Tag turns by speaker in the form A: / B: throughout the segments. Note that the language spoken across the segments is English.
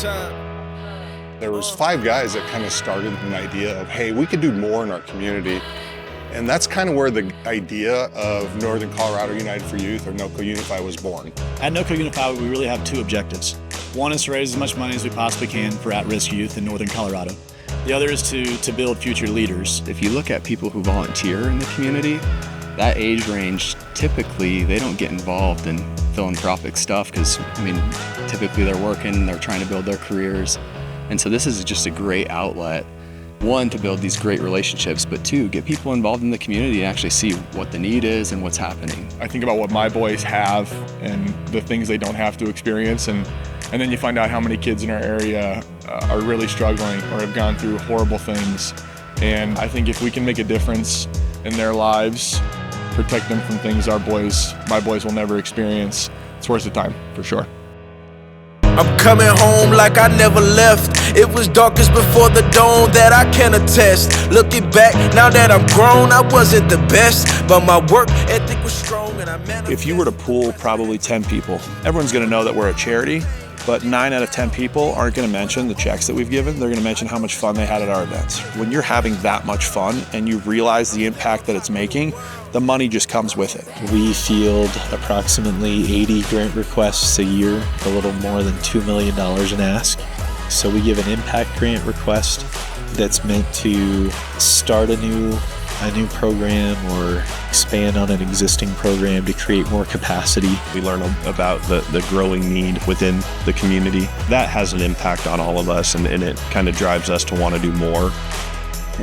A: There was 5 guys that kind of started an idea of, hey, we could do more in our community. And that's kind of where the idea of Northern Colorado United for Youth, or NOCO Unify, was born.
B: At NOCO Unify, we really have 2 objectives. One is to raise as much money as we possibly can for at-risk youth in Northern Colorado. The other is to build future leaders.
C: If you look at people who volunteer in the community, that age range, typically they don't get involved in philanthropic stuff because, I mean, typically they're working, they're trying to build their careers. And so this is just a great outlet, 1, to build these great relationships, but 2, get people involved in the community and actually see what the need is and what's happening.
D: I think about what my boys have and the things they don't have to experience, and then you find out how many kids in our area are really struggling or have gone through horrible things. And I think if we can make a difference in their lives, protect them from things my boys will never experience, it's worth the time, for sure.
E: I'm coming home like I never left. It was darkest before the dawn, that I can attest. Looking back, now that I'm grown, I wasn't the best, but my work ethic was strong and I manifested.
B: If you were to pool probably 10 people, everyone's going to know that we're a charity, but 9 out of 10 people aren't going to mention the checks that we've given. They're going to mention how much fun they had at our events. When you're having that much fun and you realize the impact that it's making, the money just comes with it.
F: We field approximately 80 grant requests a year, a little more than $2 million in ask. So we give an impact grant request that's meant to start a new program or expand on an existing program to create more capacity.
G: We learn about the growing need within the community. That has an impact on all of us, and it kind of drives us to want to do more.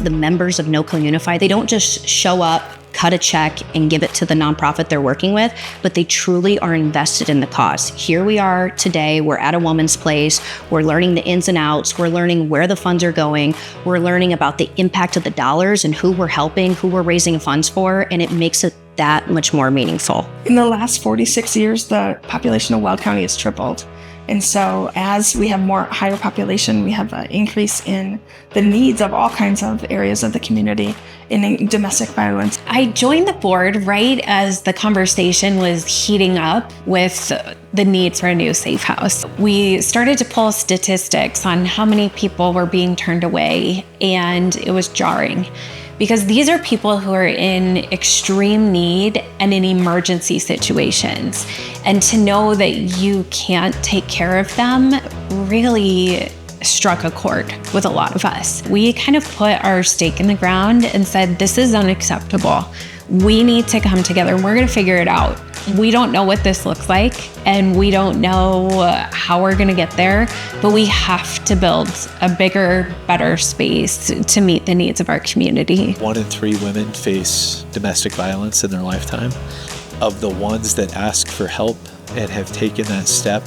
H: The members of NOCO Unify, they don't just show up, cut a check, and give it to the nonprofit they're working with, but they truly are invested in the cause. Here we are today, we're at a woman's place, we're learning the ins and outs, we're learning where the funds are going, we're learning about the impact of the dollars and who we're helping, who we're raising funds for, and it makes it that much more meaningful.
I: In the last 46 years, the population of Weld County has tripled. And so as we have higher population, we have an increase in the needs of all kinds of areas of the community in domestic violence.
J: I joined the board right as the conversation was heating up with the need for a new safe house. We started to pull statistics on how many people were being turned away, and it was jarring. Because these are people who are in extreme need and in emergency situations. And to know that you can't take care of them really struck a chord with a lot of us. We kind of put our stake in the ground and said, this is unacceptable. We need to come together and we're gonna figure it out. We don't know what this looks like and we don't know how we're gonna get there, but we have to build a bigger, better space to meet the needs of our community.
F: 1 in 3 women face domestic violence in their lifetime. Of the ones that ask for help and have taken that step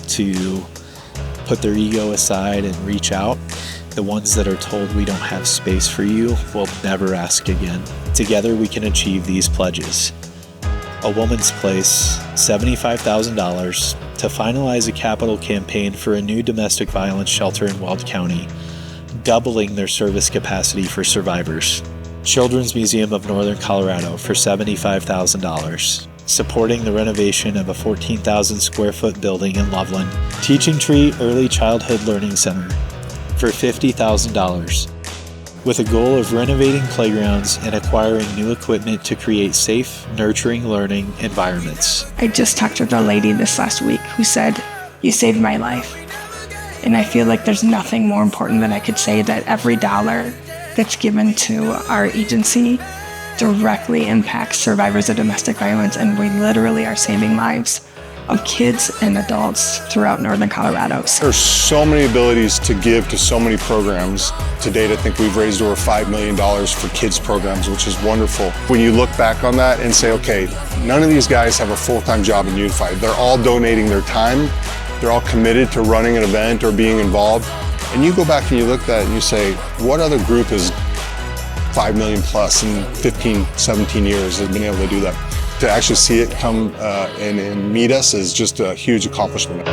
F: to put their ego aside and reach out, the ones that are told we don't have space for you will never ask again. Together we can achieve these pledges. A Woman's Place, $75,000 to finalize a capital campaign for a new domestic violence shelter in Weld County, doubling their service capacity for survivors. Children's Museum of Northern Colorado for $75,000, supporting the renovation of a 14,000 square foot building in Loveland. Teaching Tree Early Childhood Learning Center for $50,000, with a goal of renovating playgrounds and acquiring new equipment to create safe, nurturing learning environments.
I: I just talked with a lady this last week who said, "You saved my life." And I feel like there's nothing more important than I could say that every dollar that's given to our agency directly impacts survivors of domestic violence, and we literally are saving lives of kids and adults throughout Northern Colorado.
A: There's so many abilities to give to so many programs. To date, I think we've raised over $5 million for kids programs, which is wonderful. When you look back on that and say, okay, none of these guys have a full-time job in Unify. They're all donating their time. They're all committed to running an event or being involved. And you go back and you look at that and you say, what other group is 5 million plus in 15, 17 years has been able to do that? To actually see it come and meet us is just a huge accomplishment.